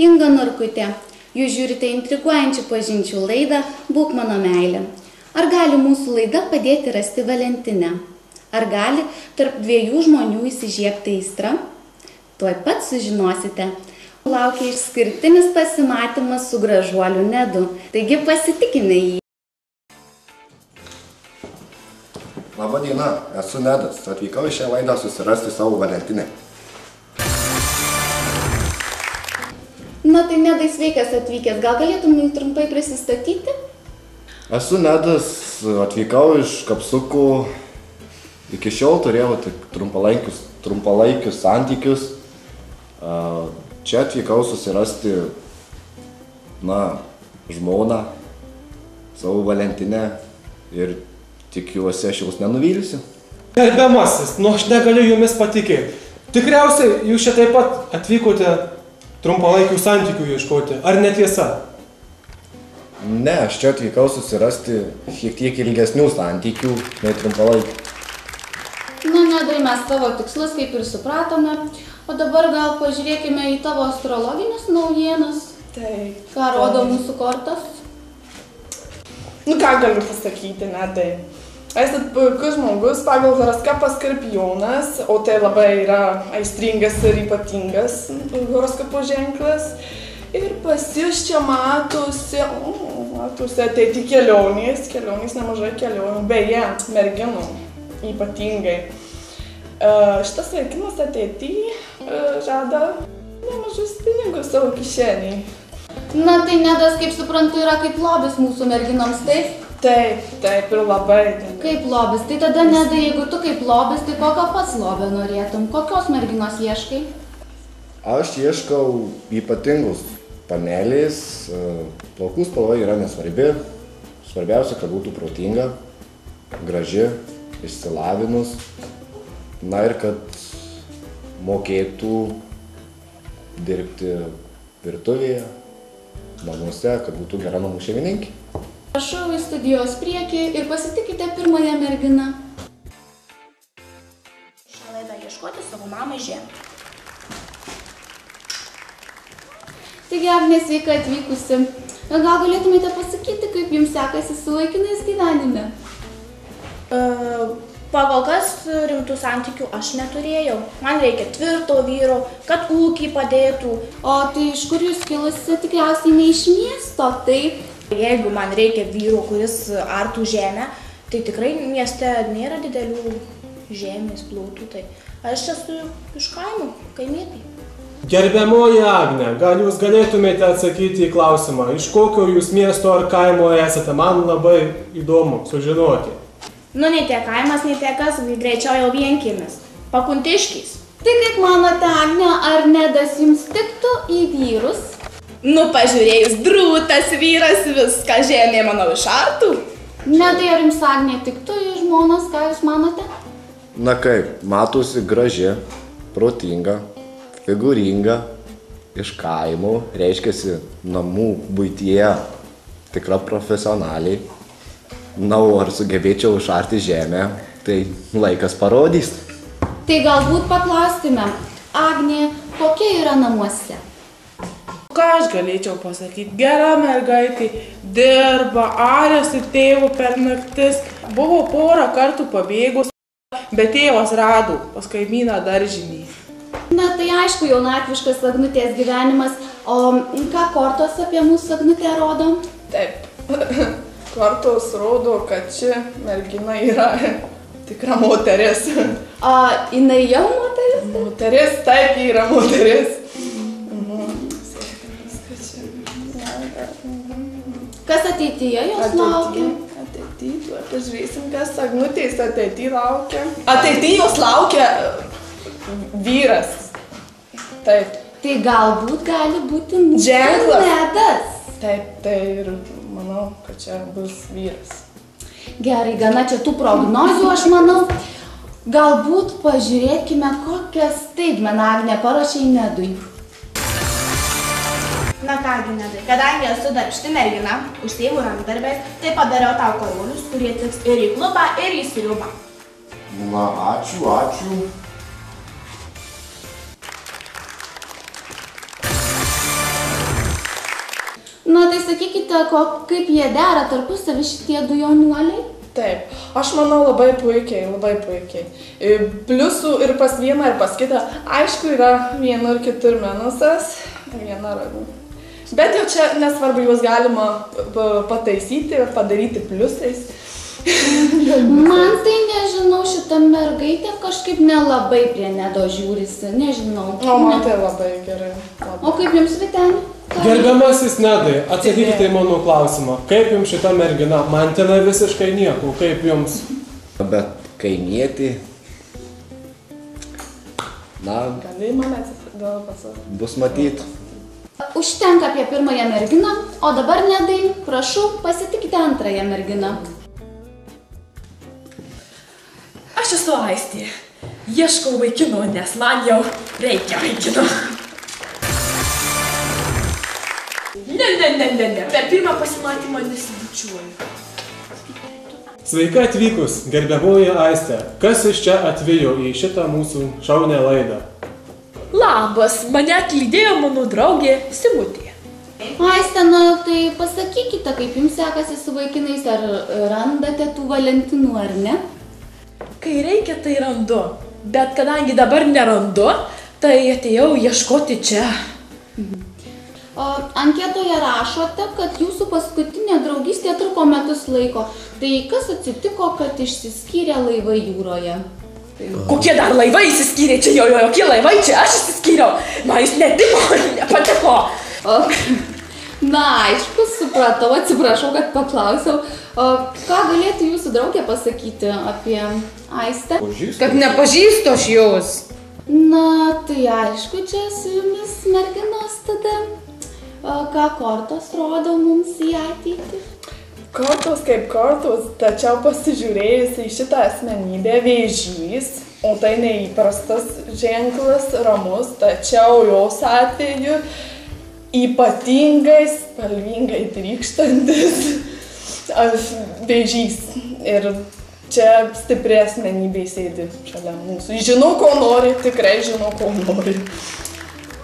Inga Norkutė. Jūs žiūrite intriguojančių pažinčių laidą Būk mano meilė. Ar gali mūsų laida padėti rasti Valentinę? Ar gali tarp dviejų žmonių įsižiebti aistra? Tuoj pat sužinosite. Laukia išskirtinis pasimatymas su gražuoliu Nedu, taigi pasitikime jį. Labą dieną, esu Nedas. Atvykau į šią laidą susirasti savo Valentinę. Na tai Nedai, sveikas atvykęs. Gal galėtum trumpai prisistatyti? Esu Nedas, atvykau iš Kapsukų. Iki šiol turėjau tik trumpalaikius santykius. Čia atvykau susirasti, žmoną, savo Valentinę ir tikiuosi, aš jūs nenuvyliusi. Gerbiamasis, aš negaliu jumis patikėti. Tikriausiai jūs čia taip pat atvykote trumpalaikių santykių ieškoti, ar netiesa? Ne, aš čia atvykau susirasti šiek tiek ilgesnių santykių, nei trumpalaikių. Nedai, mes tavo tikslus kaip ir supratome, o dabar gal pažiūrėkime į tavo astrologinės naujienas. Taip. Ką rodo mūsų kortos? Ką galiu pasakyti, Nedai? Esat puikus žmogus, pagal horoskopą Skorpionas, o tai labai yra aistringas ir ypatingas horoskopo ženklas. Ir pas jūs čia matosi ateity kelionės nemažai kelionių, beje, merginų ypatingai. Šitas vaikinas ateity žada nemažus pinigus savo kišeniai. Na tai Nedas, kaip suprantu, yra kaip lobis mūsų merginoms, taip? Taip ir labai. Kaip lobis? Tai tada, Nedai, jeigu tu kaip lobis, tai kokio pats lobio norėtum? Kokios merginos ieškai? Aš ieškau ypatingus panelės, plaukų spalva yra nesvarbi. Svarbiausia, kad būtų protinga, graži, išsilavinus. Ir kad mokėtų dirbti virtuvėje, namuose, kad būtų gera namų šeimininkė. Prašau į studijos priekį ir pasitikite pirmąją merginą. Šią laidą ieškoti savo mamai žemę. Taigi, Agnė, sveika atvykusi. Gal galėtumėte pasakyti, kaip jums sekasi su vaikinais gyvenime? Pagal kas rimtų santykių aš neturėjau. Man reikia tvirto vyro, kad ūkį padėtų. O tai iš kur jūs kilusi? Tikriausiai ne iš miesto, taip? Jeigu man reikia vyro, kuris artų žemę, tai tikrai mieste nėra didelių žemės plotų. Tai aš esu iš kaimo, kaimietai. Gerbiamoji Agne, gal jūs galėtumėte atsakyti į klausimą, iš kokio jūs miesto ar kaimo esate? Man labai įdomu sužinoti. Nei tiek kaimas, nei tiek kas, greičiau jau vienkiemis. Pakuntiškiais. Tai kaip manote, Agne, ar Nedas jums tiktų į vyrus? Pažiūrėjus, drūtas vyras, viską žemė, manau, išartų. Nedai, ar jums Agnė tiktų į žmonas, ką jūs manote? Na kaip, matosi graži, protinga, figūringa, iš kaimų, reiškiasi namų buityje, tikra profesionaliai. O ar sugebėčiau išarti žemę, tai laikas parodys. Tai galbūt paklaustume, Agnė, kokia yra namuose? Ką aš galėčiau pasakyti? Gera mergaitė, dirba, ariasi tėvų per naktis. Buvo porą kartų pabėgus, bet tėvas rado pas kaimyną daržinį. Na tai aišku, jaunatviškas Agnutės gyvenimas. O ką kortos apie mūsų Agnutę rodo? Taip, kortos rodo, kad ši mergina yra tikra moteris. Jinai jau moteris? Moteris, taip, yra moteris. Kas ateityje jos laukia? Ateityje, pažiūrėsim, kas Agnutės ateityje laukia. Ateityje jos laukia vyras. Taip. Tai galbūt gali būti mūsų ženklas. Nedas. Taip, tai ir manau, kad čia bus vyras. Gerai, gana čia tų prognozių, aš manau. Galbūt pažiūrėkime, kokią staigmeną Agnė parašė Nedui. Na kągi, Nedai, kadangi esu darbšti mergina, užsiimu rankdarbiais, tai padariau tau karolius, kurie tiks ir į klubą, ir į sriubą. Ačiū. Na, tai sakykite, kaip jie dera tarpusavį šitie du jaunuoliai? Taip, aš manau labai puikiai, labai puikiai. Pliusų ir pas vieną, ir pas kitą. Aišku, yra viena ir kitur minusas. Bet jau čia nesvarbu, juos galima pataisyti ir padaryti pliusais. Man tai nežinau, šita mergaitė kažkaip nelabai prie Nedo žiūrisi, nežinau. O man tai labai gerai. O kaip jums, Vyteni? Gerbiamasis Nedai, atsakykite į mano klausimą. Kaip jums šita mergina? Man tenai visiškai nieko. Kaip jums? Bet kaimietį, na, Gali mane pasakyti. bus matyt. Užtenka apie pirmąją merginą, o dabar, Nedai, prašau, pasitikite antrąją merginą. Aš esu Aistė. Ieškau vaikino, nes man jau reikia vaikino. Ne. Per pirmą pasimatymą nesibučiuoju. Sveika atvykus, gerbiamoji Aistė. Kas iš čia atvijo į šitą mūsų šaunę laidą? Labas, mane atlydėjo mano draugė Simutė. Aiste, na, tai pasakykite, kaip jums sekasi su vaikinais, ar randate tų Valentinų, ar ne? Kai reikia, tai randu. Bet kadangi dabar nerandu, tai atėjau ieškoti čia. Anketoje rašote, kad jūsų paskutinė draugystė truko metus laiko. Tai kas atsitiko, kad išsiskyrė laivai jūroje? Kokie dar laivai išsiskyrė čia? Jokie laivai čia? Aš išsiskyriau. Man jis netiko, nepatiko. Na, aišku, supratau, atsiprašau, kad paklausiau. Ką galėtų jūsų draugė pasakyti apie Aistę? Kad nepažįstu aš jūs. Na, tai aišku, čia su jumis merginos tada. Ką kortos rodo mums į ateitį? Kortos kaip kortos, tačiau pasižiūrėjus į šitą asmenybę Vėžys, o tai neįprastas ženklas, ramus, tačiau jos atveju ypatingai spalvingai trykštantis Vėžys. Ir čia stipri asmenybė sėdi šalia mūsų. Žinau, ko nori, tikrai žinau, ko nori.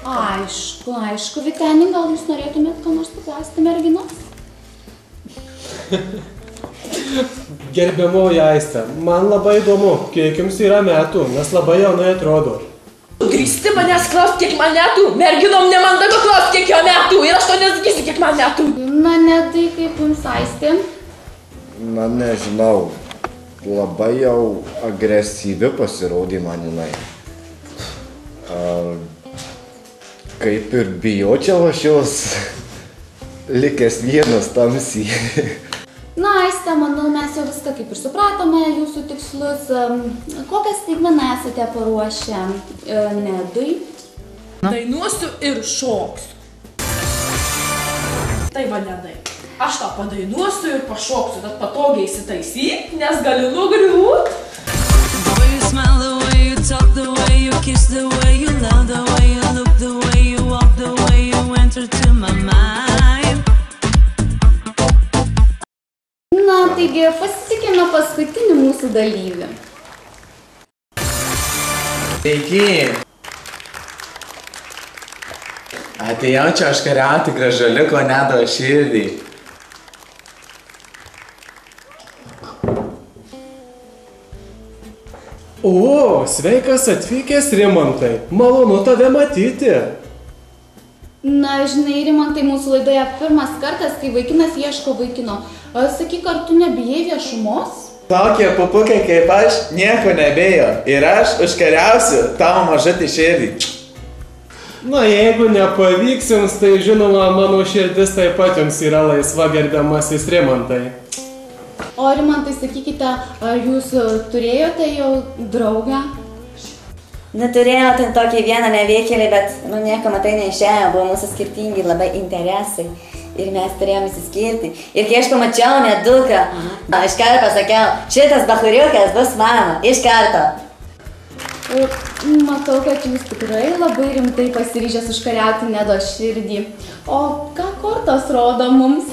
Aišku, Vyteni, gal jūs norėtumėt ką nors paklausti merginos? Gerbiamoji Aistė, man labai įdomu, kiek jums yra metų, nes labai jaunai atrodo. Drįsti manęs klausti, kiek man metų. Merginom nemandagu klausti, kiek jo metų. Ir aš to nesakysiu, kiek man metų. Na, Nedai, kaip jums Aistė? Na, nežinau, labai jau agresyvi pasirodė man jinai. Kaip ir bijočiau aš jos, likęs vienas tamsiai. Na, Aiste, manau, mes jau viską kaip ir supratome, jūsų tikslus. Kokią staigmeną esate paruošę Nedui? Dainuosiu ir šoksiu. Tai va, Nedai. Aš tą padainuosiu ir pašoksiu, tad patogiai įsitaisyk, nes galiu nugriūt. The way you smile, the way you talk, the way you kiss, the way you love, the way you look, the way you walk, the way you enter to my mind. Na, taigi, pasitikime paskutinį mūsų dalyvį. Sveiki. Atėjau čia aš kariauti gražuoliuko Nedo širdį. O, sveikas atvykęs, Rimantai. Malonu tave matyti. Na, žinai, Rimantai, mūsų laidoje pirmas kartas, kai vaikinas ieško vaikino. Sakyk, ar tu nebijai viešumos? Tokie pupukai kaip aš nieko nebijo. Ir aš užkariausiu tavo mažutį širdį. Na, jeigu nepavyks jums, tai žinoma, mano širdis taip pat jums yra laisva, gerbiamasis Rimantai. O, Rimantai, sakykite, ar jūs turėjote jau draugą? Neturėjau ten tokį vieną neveikėlį, bet, nieko matai neišėjo, buvo mūsų skirtingi labai interesai. Ir mes turėjom įsiskirti. Ir kai aš pamačiau Neduką, iš karto pasakiau, šitas bachuriukas bus mano, iš karto. Matau, kad jūs tikrai labai rimtai pasiryžęs užkariauti Nedo širdį. O ką kortos rodo mums?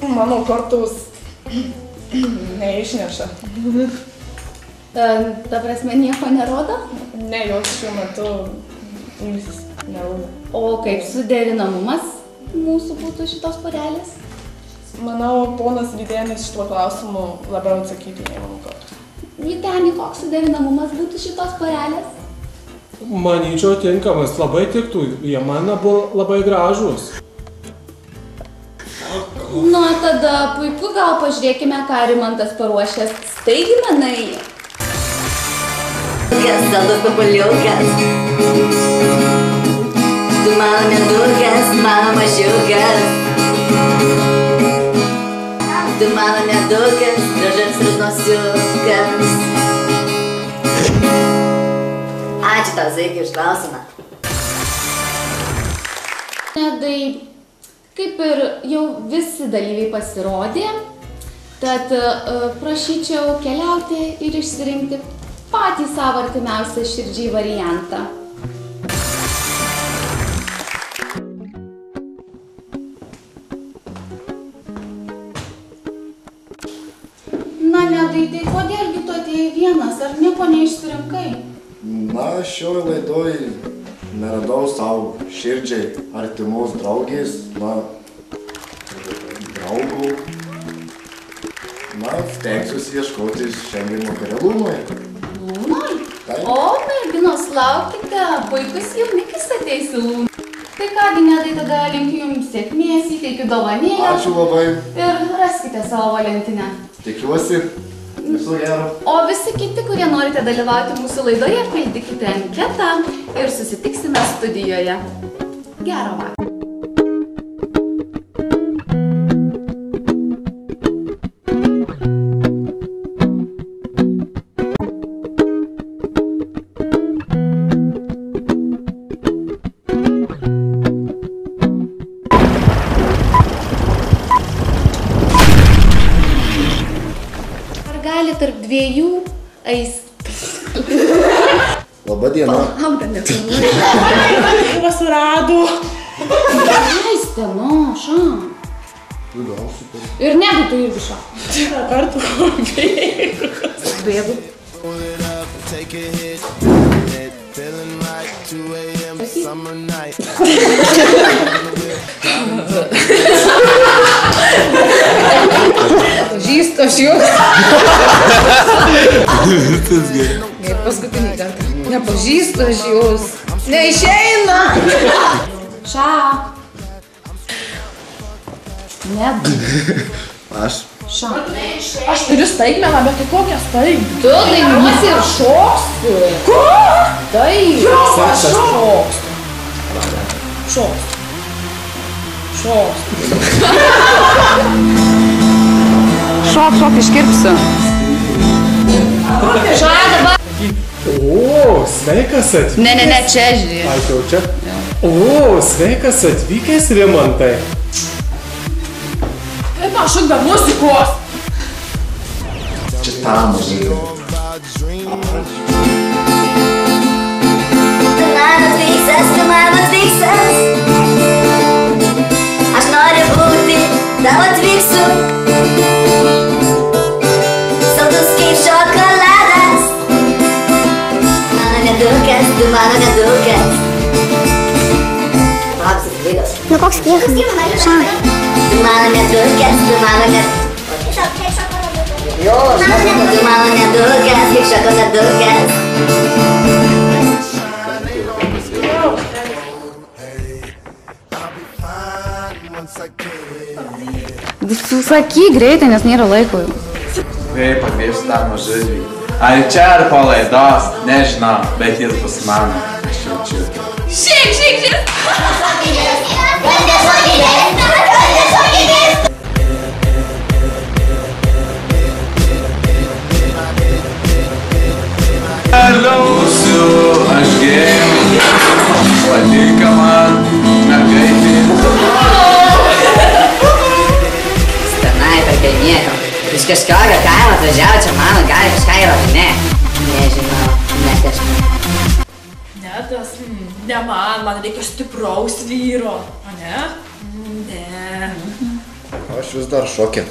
Mano kortos neišneša. Ta prasme, nieko nerodo? Ne, jos šiuo metu Nelabai. O kaip suderinamumas mūsų būtų šitos porelės? Manau, ponas Vytenis šituo klausimu labiau atsakytų nei mano kartu. Vyteni, koks suderinamumas būtų šitos porelės? Manyčiau, tinkamas, labai tiktų, jie man abu labai gražūs. Na, tada puiku, gal pažiūrėkime, ką Rimantas paruošęs. Staigi, manai. Saldus papuliukas. Tu mano nedukas, mano mažiukas. Tu mano nedukas, gražus rudnosiukas. Ačiū tau, Zaigi, už klausimą. Nedai, kaip ir jau visi dalyviai pasirodė, tad prašyčiau keliauti ir išsirinkti patį savo artimiausią širdžiai variantą. Na, Nedai, tai kodėlgi tu atėjai vienas, ar nieko neišsirinkai? Na, šioj laidoj neradau savo širdžiai artimos draugės, na, draugų. Na, stengsiuosi ieškoti šiandien vakare Lūnoj. Lūnoj? Taip. O, merginos, laukite, puikus jaunikis ateis į Lūną. Tai kągi, Nedai, tada linkiu jums sėkmės, įteikiu dovanėlę. Ačiū labai. Ir raskite savo Valentinę. Tikiuosi. Viso gero. O visi kiti, kurie norite dalyvauti mūsų laidoje, pildykite anketą ir susitiksime studijoje. Gero vakaro. Tarp dviejų eis. Labą dieną. Palauk, neplanuoju. Surado. Leiste, nu, šam. Tu gal super. Ir negu tu irgi šam. Kartu bėgu. Bėgu. Pažįstu aš jūs. Ir paskutinį kartą. Nepažįstu aš jūs. Neišeina. Ša. Negu. Aš. Ša. Aš turiu staigmeną, bet tai kokią staigmeną? Tu dainuosi ir šoksi. Ko? Taip. Aš šokstu. Šokstu. Šok, iškirpsiu. Ša, dabar. O, sveikas atvykęs. Ne, čia žiūrėk. Aš jau čia. O, sveikas atvykęs, Rimantai. Kaip aš be muzikos? Čia ta muzika. Tu man atvyksas. Aš noriu būti tavo atvyksiu. Saldus kaip šokoladas. Mano nedukas, tu mano nedukas. Labas atvykas. Nu koks skirtumas? Ša. Tu mano nedukas, tu mano nedukas. Tu mano nedukas, kaip šokoladukas. Sakyk greitai, nes nėra laiko jau. Vėjai pakviesiu tą mažylį. Ar čia ar po laidos, nežinau, bet jis bus mano. Aš jaučiu. Šiek. Liausiu aš gėjau, patinka man mergaitė. Stanai per kaimietą. Iš kažkokio kaimo atvažiavo čia mano, gali kažką įrodinėti. Nežinau, ne kažką. Ne, tas, ne man reikia stipraus vyro. O ne? Ne. Aš vis dar šokė.